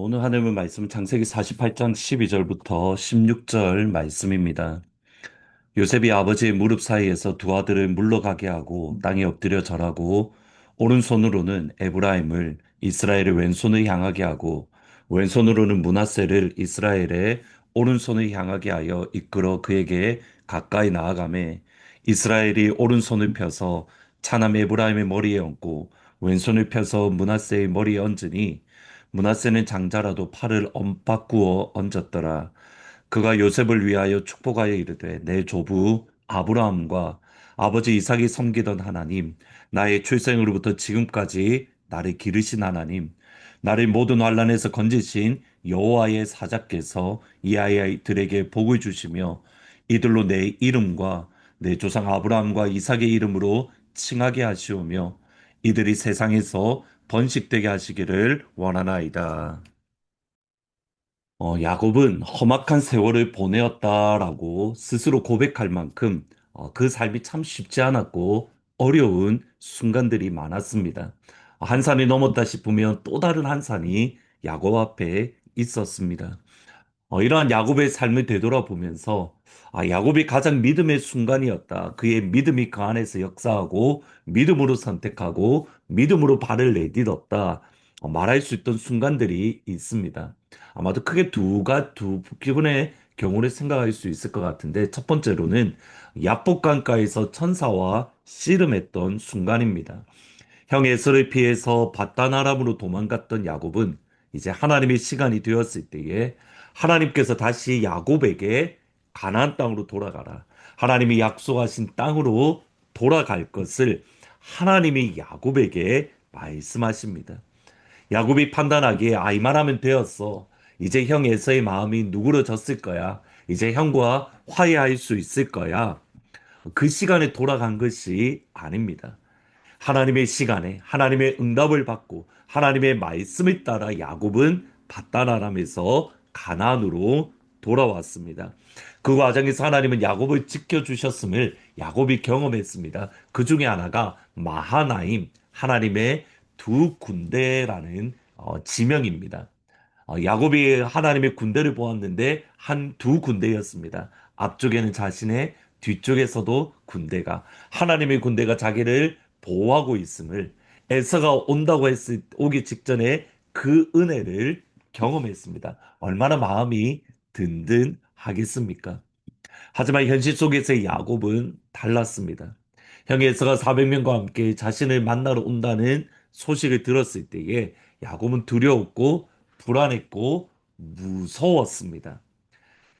오늘 하나님의 말씀은 창세기 48장 12절부터 16절 말씀입니다. 요셉이 아버지의 무릎 사이에서 두 아들을 물러가게 하고 땅에 엎드려 절하고 오른손으로는 에브라임을 이스라엘의 왼손을 향하게 하고 왼손으로는 므낫세를 이스라엘의 오른손을 향하게 하여 이끌어 그에게 가까이 나아가매 이스라엘이 오른손을 펴서 차남 에브라임의 머리에 얹고 왼손을 펴서 므낫세의 머리에 얹으니 므낫세는 장자라도 팔을 엇바꾸어 얹었더라. 그가 요셉을 위하여 축복하여 이르되 내 조부 아브라함과 아버지 이삭이 섬기던 하나님, 나의 출생으로부터 지금까지 나를 기르신 하나님, 나를 모든 환란에서 건지신 여호와의 사자께서 이 아이들에게 복을 주시며 이들로 내 이름과 내 조상 아브라함과 이삭의 이름으로 칭하게 하시오며 이들이 세상에서 번식되게 하시기를 원하나이다. 야곱은 험악한 세월을 보내었다라고 스스로 고백할 만큼 그 삶이 참 쉽지 않았고 어려운 순간들이 많았습니다. 한 산이 넘었다 싶으면 또 다른 한 산이 야곱 앞에 있었습니다. 이러한 야곱의 삶을 되돌아보면서 야곱이 가장 믿음의 순간이었다. 그의 믿음이 그 안에서 역사하고 믿음으로 선택하고 믿음으로 발을 내딛었다. 말할 수 있던 순간들이 있습니다. 아마도 크게 두 기분의 경우를 생각할 수 있을 것 같은데 첫 번째로는 야복강가에서 천사와 씨름했던 순간입니다. 형 에서를 피해서 바단 아람으로 도망갔던 야곱은 이제 하나님의 시간이 되었을 때에 하나님께서 다시 야곱에게 가나안 땅으로 돌아가라. 하나님이 약속하신 땅으로 돌아갈 것을 하나님이 야곱에게 말씀하십니다. 야곱이 판단하기에 이만하면 되었어. 이제 형 에서의 마음이 누그러졌을 거야. 이제 형과 화해할 수 있을 거야. 그 시간에 돌아간 것이 아닙니다. 하나님의 시간에 하나님의 응답을 받고 하나님의 말씀을 따라 야곱은 paddan 아람에서 가나안으로 돌아왔습니다. 그 과정에서 하나님은 야곱을 지켜주셨음을 야곱이 경험했습니다. 그 중에 하나가 마하나임, 하나님의 두 군대라는 지명입니다. 야곱이 하나님의 군대를 보았는데 한 두 군대였습니다. 앞쪽에는 자신의 뒤쪽에서도 군대가 하나님의 군대가 자기를 보호하고 있음을 에서가 온다고 오기 직전에 그 은혜를 경험했습니다. 얼마나 마음이 든든하겠습니까? 하지만 현실 속에서의 야곱은 달랐습니다. 형 에서가 400명과 함께 자신을 만나러 온다는 소식을 들었을 때에 야곱은 두려웠고 불안했고 무서웠습니다.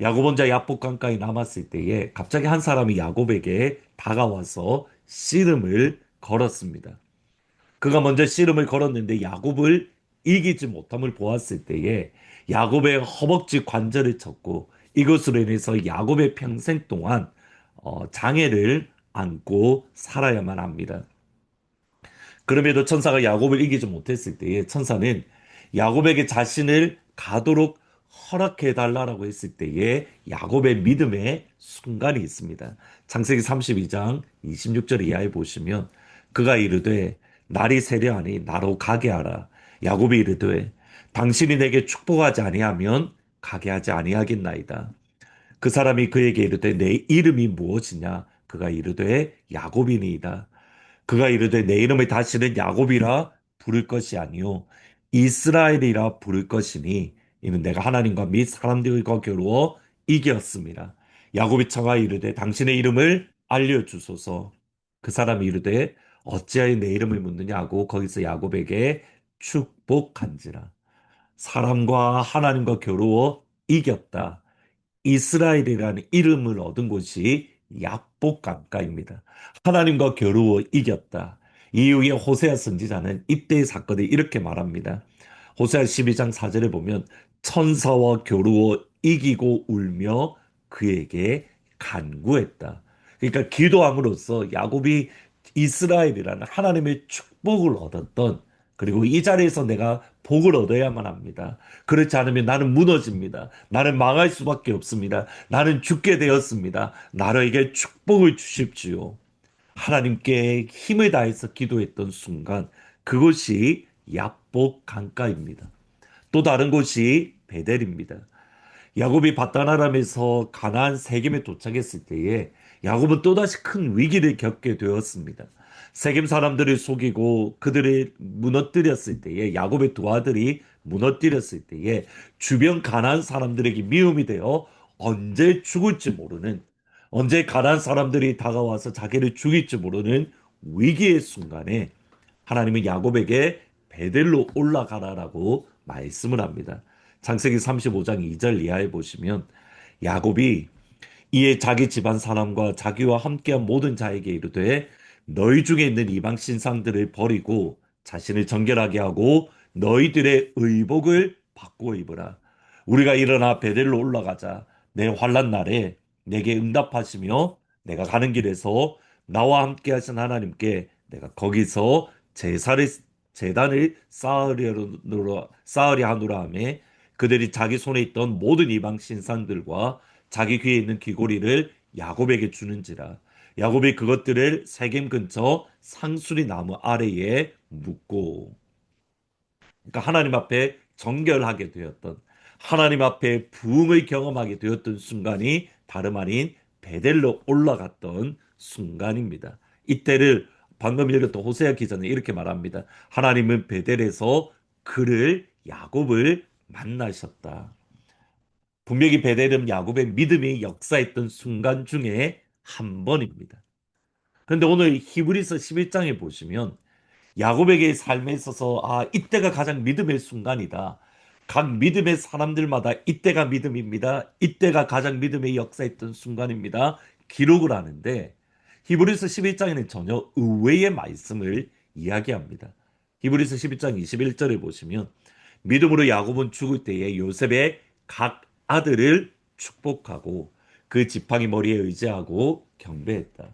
야곱 혼자 야복 강가에 남았을 때에 갑자기 한 사람이 야곱에게 다가와서 씨름을 걸었습니다. 그가 먼저 씨름을 걸었는데 야곱을 이기지 못함을 보았을 때에 야곱의 허벅지 관절을 쳤고 이것으로 인해서 야곱의 평생 동안 장애를 안고 살아야만 합니다. 그럼에도 천사가 야곱을 이기지 못했을 때에 천사는 야곱에게 자신을 가도록 허락해 달라고 했을 때에 야곱의 믿음의 순간이 있습니다. 창세기 32장 26절 이하에 보시면 그가 이르되 날이 세려하니 나로 가게 하라. 야곱이 이르되 당신이 내게 축복하지 아니하면 가게 하지 아니하겠나이다. 그 사람이 그에게 이르되 내 이름이 무엇이냐? 그가 이르되 야곱이니이다. 그가 이르되 내 이름을 다시는 야곱이라 부를 것이 아니요 이스라엘이라 부를 것이니 이는 내가 하나님과 및 사람들과 겨루어 이겼습니다. 야곱이 청하 이르되 당신의 이름을 알려주소서. 그 사람이 이르되 어찌하여 내 이름을 묻느냐고 거기서 야곱에게 축복한지라. 사람과 하나님과 겨루어 이겼다. 이스라엘이라는 이름을 얻은 곳이 약복강가입니다. 하나님과 겨루어 이겼다. 이후에 호세아 선지자는 이때의 사건을 이렇게 말합니다. 호세아 12장 4절에 보면 천사와 겨루어 이기고 울며 그에게 간구했다. 그러니까 기도함으로써 야곱이 이스라엘이라는 하나님의 축복을 얻었던, 그리고 이 자리에서 내가 복을 얻어야만 합니다. 그렇지 않으면 나는 무너집니다. 나는 망할 수밖에 없습니다. 나는 죽게 되었습니다. 나에게 축복을 주십시오. 하나님께 힘을 다해서 기도했던 순간, 그것이 야복 강가입니다. 또 다른 곳이 베델입니다. 야곱이 바다나람에서 가나안 세겜에 도착했을 때에 야곱은 또다시 큰 위기를 겪게 되었습니다. 세겜 사람들을 속이고 그들을 무너뜨렸을 때에, 야곱의 두 아들이 무너뜨렸을 때에 주변 가나안 사람들에게 미움이 되어 언제 죽을지 모르는, 언제 가나안 사람들이 다가와서 자기를 죽일지 모르는 위기의 순간에 하나님은 야곱에게 베델로 올라가라라고 말씀을 합니다. 창세기 35장 2절 이하에 보시면 야곱이 이에 자기 집안 사람과 자기와 함께한 모든 자에게 이르되 너희 중에 있는 이방 신상들을 버리고 자신을 정결하게 하고 너희들의 의복을 바꾸어 입으라. 우리가 일어나 베델로 올라가자. 내 환난 날에 내게 응답하시며 내가 가는 길에서 나와 함께 하신 하나님께 내가 거기서 제단을 쌓으려 하노라 하며, 그들이 자기 손에 있던 모든 이방 신상들과 자기 귀에 있는 귀고리를 야곱에게 주는지라. 야곱이 그것들을 세겜 근처 상수리 나무 아래에 묻고, 그러니까 하나님 앞에 정결하게 되었던, 하나님 앞에 부흥을 경험하게 되었던 순간이 다름 아닌 베델로 올라갔던 순간입니다. 이때를 방금 읽었던 호세아 기자는 이렇게 말합니다. 하나님은 베델에서 그를, 야곱을 만나셨다. 분명히 베델은 야곱의 믿음이 역사했던 순간 중에 한 번입니다. 그런데 오늘 히브리서 11장에 보시면 야곱에게 삶에 있어서 이때가 가장 믿음의 순간이다. 각 믿음의 사람들마다 이때가 믿음입니다. 이때가 가장 믿음의 역사했던 순간입니다. 기록을 하는데 히브리서 11장에는 전혀 의외의 말씀을 이야기합니다. 히브리서 11장 21절에 보시면 믿음으로 야곱은 죽을 때에 요셉의 각 아들을 축복하고 그 지팡이 머리에 의지하고 경배했다.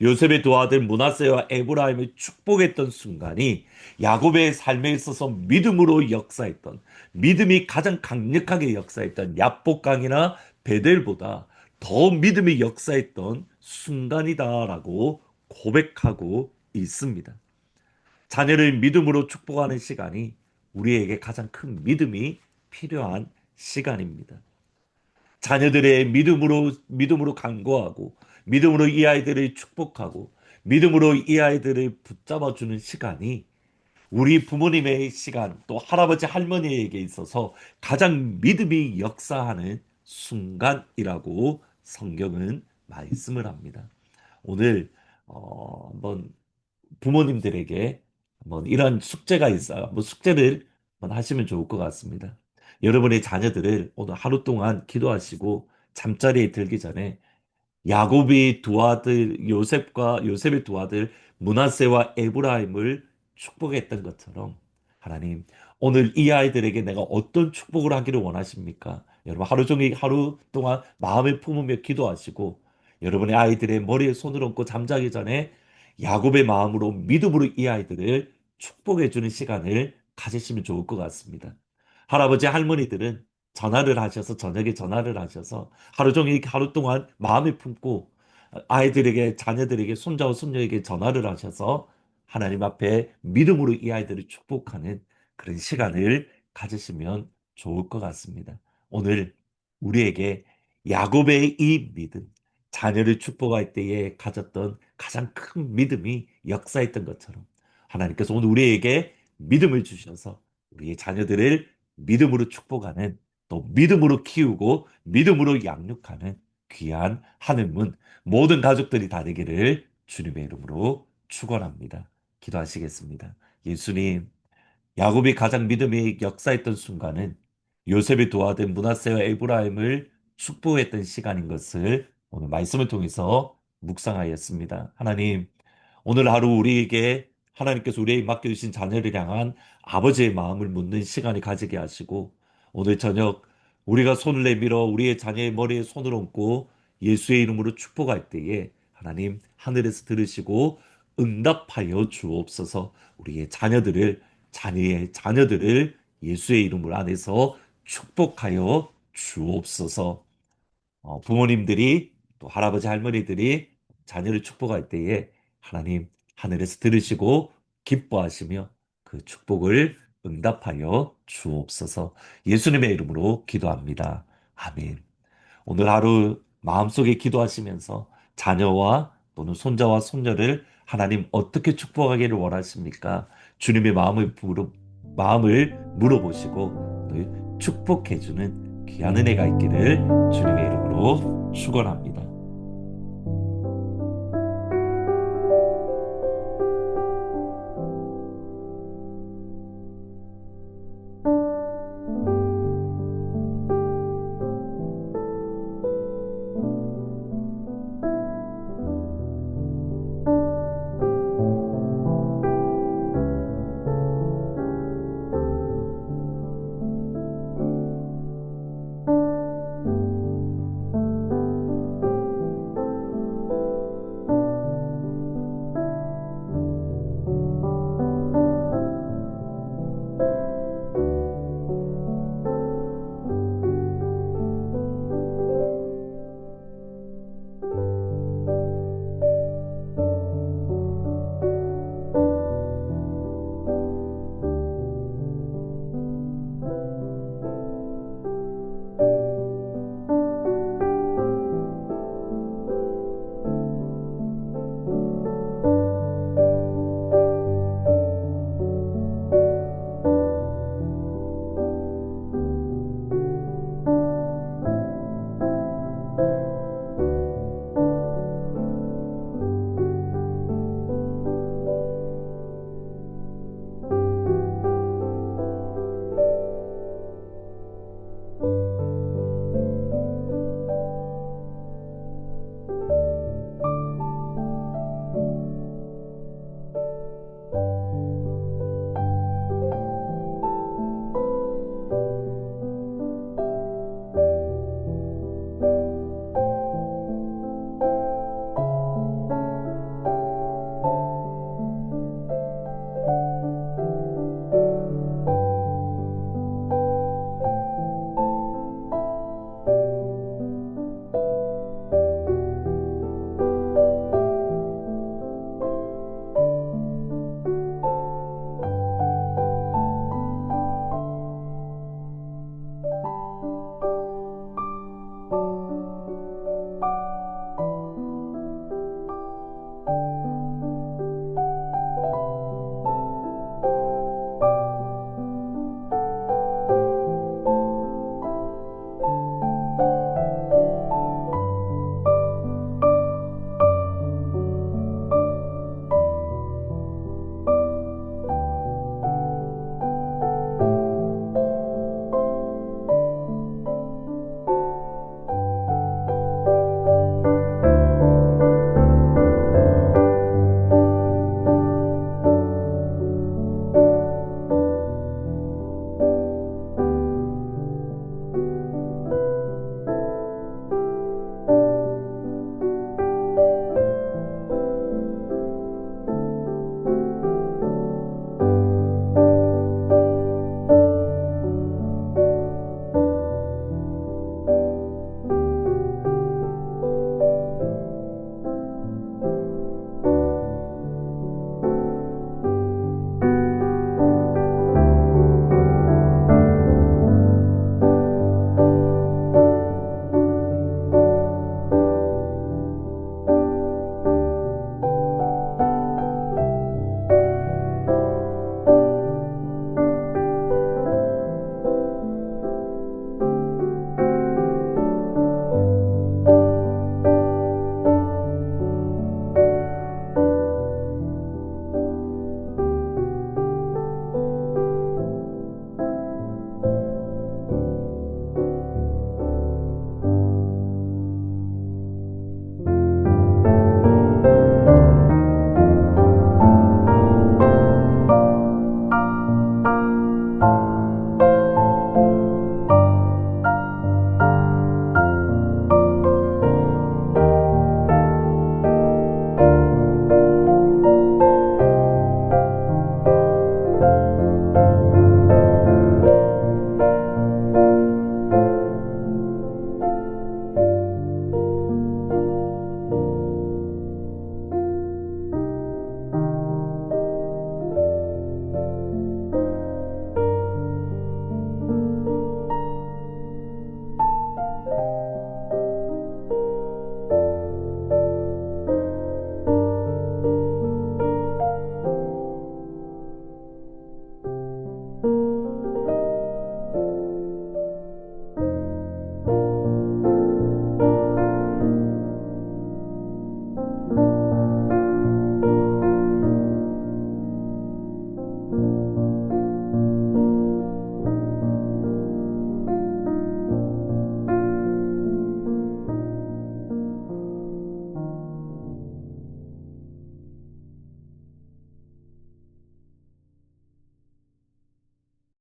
요셉의 두 아들 므낫세와 에브라임을 축복했던 순간이 야곱의 삶에 있어서 믿음으로 역사했던, 믿음이 가장 강력하게 역사했던 야복강이나 베델보다 더 믿음이 역사했던 순간이다라고 고백하고 있습니다. 자녀를 믿음으로 축복하는 시간이 우리에게 가장 큰 믿음이 필요한 시간입니다. 자녀들의 믿음으로 간구하고, 믿음으로 이 아이들을 축복하고, 믿음으로 이 아이들을 붙잡아 주는 시간이 우리 부모님의 시간, 또 할아버지 할머니에게 있어서 가장 믿음이 역사하는 순간이라고 성경은 말씀을 합니다. 오늘 한번 부모님들에게 한번 이런 숙제가 있어요. 뭐 숙제를 한번 하시면 좋을 것 같습니다. 여러분의 자녀들을 오늘 하루 동안 기도하시고 잠자리에 들기 전에 야곱이 두 아들 요셉의 두 아들 므낫세와 에브라임을 축복했던 것처럼, 하나님 오늘 이 아이들에게 내가 어떤 축복을 하기를 원하십니까? 여러분 하루 종일 하루 동안 마음을 품으며 기도하시고 여러분의 아이들의 머리에 손을 얹고 잠자기 전에 야곱의 마음으로 믿음으로 이 아이들을 축복해 주는 시간을 가지시면 좋을 것 같습니다. 할아버지 할머니들은 전화를 하셔서, 저녁에 전화를 하셔서 하루 종일 하루 동안 마음을 품고 아이들에게, 자녀들에게, 손자와 손녀에게 전화를 하셔서 하나님 앞에 믿음으로 이 아이들을 축복하는 그런 시간을 가지시면 좋을 것 같습니다. 오늘 우리에게 야곱의 이 믿음, 자녀를 축복할 때에 가졌던 가장 큰 믿음이 역사했던 것처럼 하나님께서 오늘 우리에게 믿음을 주셔서 우리의 자녀들을 믿음으로 축복하는, 또 믿음으로 키우고 믿음으로 양육하는 귀한 하늘문 모든 가족들이 다 되기를 주님의 이름으로 축원합니다. 기도하시겠습니다. 예수님, 야곱이 가장 믿음이 역사했던 순간은 요셉이 도와된 므낫세와 에브라임을 축복했던 시간인 것을 오늘 말씀을 통해서 묵상하였습니다. 하나님, 오늘 하루 우리에게 하나님께서 우리에게 맡겨주신 자녀를 향한 아버지의 마음을 묻는 시간이 가지게 하시고, 오늘 저녁 우리가 손을 내밀어 우리의 자녀의 머리에 손을 얹고 예수의 이름으로 축복할 때에 하나님 하늘에서 들으시고 응답하여 주옵소서. 우리의 자녀의 자녀들을 예수의 이름을 안에서 축복하여 주옵소서. 부모님들이 또 할아버지 할머니들이 자녀를 축복할 때에 하나님 하늘에서 들으시고 기뻐하시며 그 축복을 응답하여 주옵소서. 예수님의 이름으로 기도합니다. 아멘. 오늘 하루 마음속에 기도하시면서 자녀와 또는 손자와 손녀를 하나님 어떻게 축복하기를 원하십니까? 주님의 마음을 물어보시고 오늘 축복해주는 귀한 은혜가 있기를 주님의 이름으로 축원합니다.